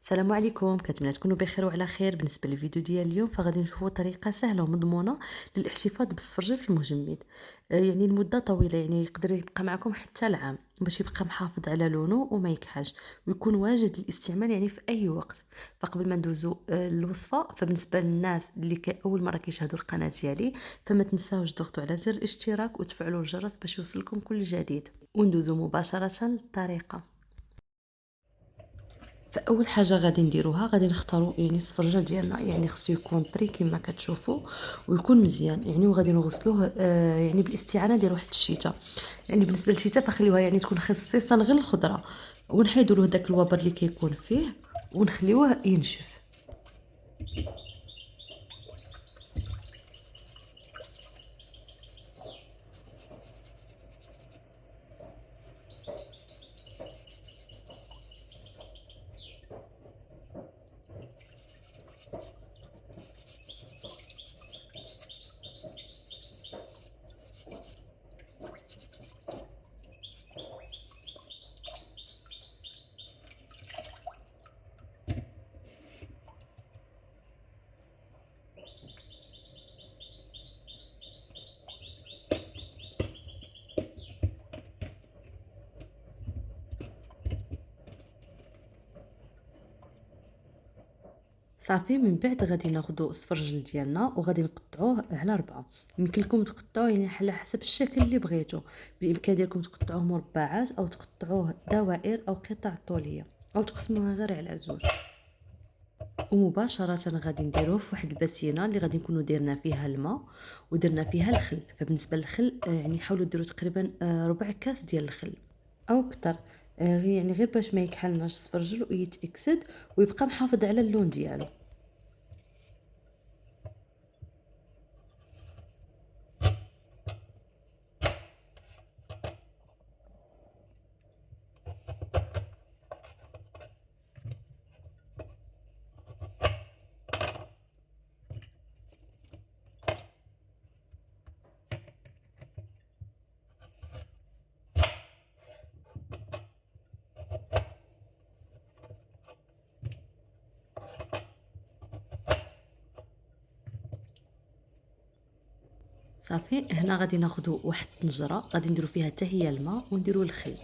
السلام عليكم، كنتمنى تكونوا بخير وعلى خير. بالنسبه للفيديو ديال اليوم فغادي نشوفوا طريقه سهله ومضمونه للاحتفاظ بالسفرجل في المجمد. يعني لمده طويله، يعني يقدر يبقى معكم حتى العام باش يبقى محافظ على لونه وما يكحلش ويكون واجد للاستعمال يعني في اي وقت. فقبل ما ندوزو الوصفه، فبالنسبه للناس اللي اول مره كيشاهدوا القناه ديالي فما تنساوش تضغطوا على زر الاشتراك وتفعلوا الجرس باش يوصلكم كل جديد. وندوزو مباشره للطريقه. فاول حاجه غادي نديروها، غادي نختاروا يعني السفرجل ديالنا، يعني خصو يكون طري كما كتشوفوا ويكون مزيان يعني، وغادي نغسلوه يعني بالاستعانه ديال واحد الشيته. يعني بالنسبه للشيته فخليوها يعني تكون خصيصا غير الخضره، ونحيدوا له داك الوبر اللي كيكون فيه ونخليوه ينشف. صافي، من بعد غادي ناخذوا السفرجل ديالنا وغادي نقطعوه على 4. يمكن لكم تقطعوه يعني على حسب الشكل اللي بغيتو. بامكان ديالكم تقطعوه مربعات او تقطعوه دوائر او قطع طوليه او تقسموها غير على زوج. ومباشرة غادي نديروه في واحد الباسينه اللي غادي نكونوا ديرنا فيها الماء ودرنا فيها الخل. فبالنسبه للخل يعني حاولوا ديروا تقريبا ربع كاس ديال الخل او كتر. غير يعني غير باش ما يكحلناش السفرجل ويتاكسد ويبقى محافظ على اللون ديالو. صافي، هنا غادي ناخذوا واحد الطنجره غادي نديروا فيها حتى هي الماء ونديروا الخل.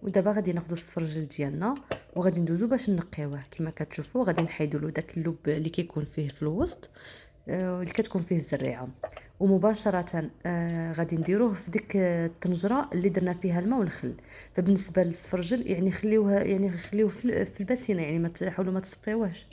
ودابا غادي ناخذوا السفرجل ديالنا وغادي ندوزو باش نقيوه. كما كتشوفوا غادي نحيدوا له داك اللب اللي كيكون فيه في الوسط، واللي كتكون فيه الزريعه. ومباشره غادي نديروه في ديك الطنجره اللي درنا فيها الماء والخل. فبالنسبه للسفرجل يعني خليوه في الباسينه، يعني ما تحاولوا ما تصفيوهش.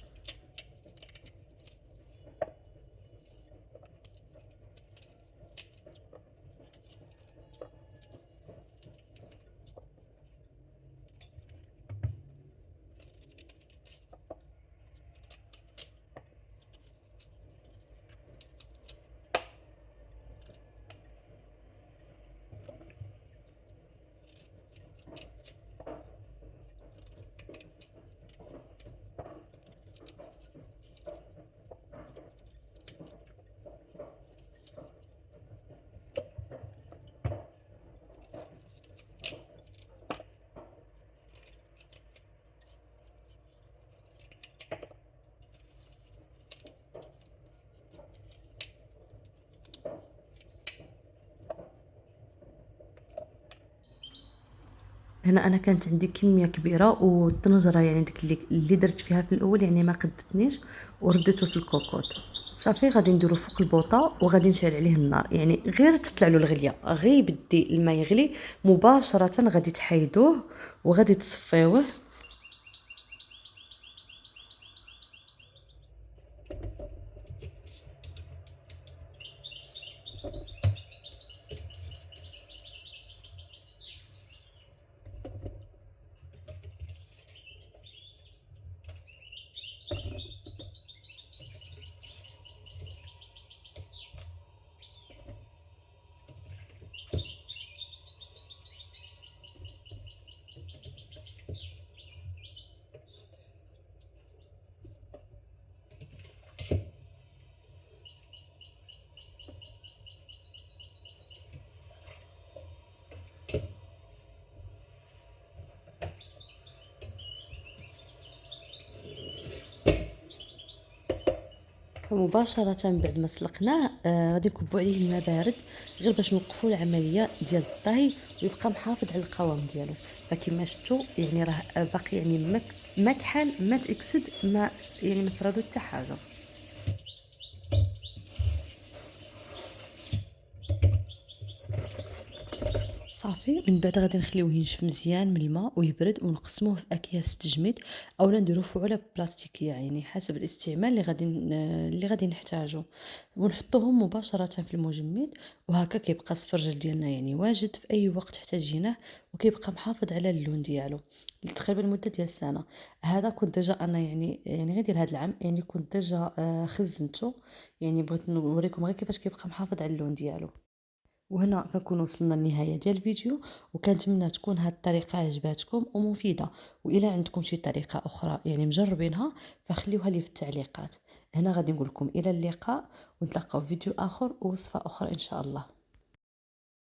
هنا انا كانت عندي كميه كبيره والطنجره يعني ديك اللي درت فيها في الاول يعني ما قدتنيش ورديته في الكوكوط. صافي، غادي نديرو فوق البوطه وغادي نشعل عليه النار، يعني غير تطلع له الغليه، غير يبدي الماء يغلي مباشره غادي تحيدوه وغادي تصفيوه. مباشرة بعد ما سلقناه غادي نكبو عليه الماء بارد غير باش نوقفوا العملية ديال الطهي ويبقى محافظ على القوام ديالو. فكما شفتوا يعني راه باقي يعني ما كحل ما تاكسد ما يعني ما طرالو حتى حاجة. صافي من بعد غادي نخليوه ينشف مزيان من الماء ويبرد ونقسموه في اكياس تجميد اولا نديروه في علب بلاستيكيه يعني حسب الاستعمال اللي غادي نحتاجه ونحطوهم مباشره في المجمد. وهكا كيبقى السفرجل ديالنا يعني واجد في اي وقت احتاجينه وكيبقى محافظ على اللون ديالو تقريبا لمده ديال سنه. هذا كنت ديجا انا يعني غير ديال هذا العام يعني كنت ديجا خزنته يعني بغيت نوريكم غير كيفاش كيبقى محافظ على اللون ديالو. وهنا كنكون وصلنا للنهاية ديال الفيديو وكنتمنى تكون هاد الطريقة عجباتكم ومفيدة. وإلا عندكم شي طريقة أخرى يعني مجربينها فخليوها لي في التعليقات. هنا غادي نقول لكم إلى اللقاء ونتلاقاو في فيديو آخر ووصفة أخرى إن شاء الله.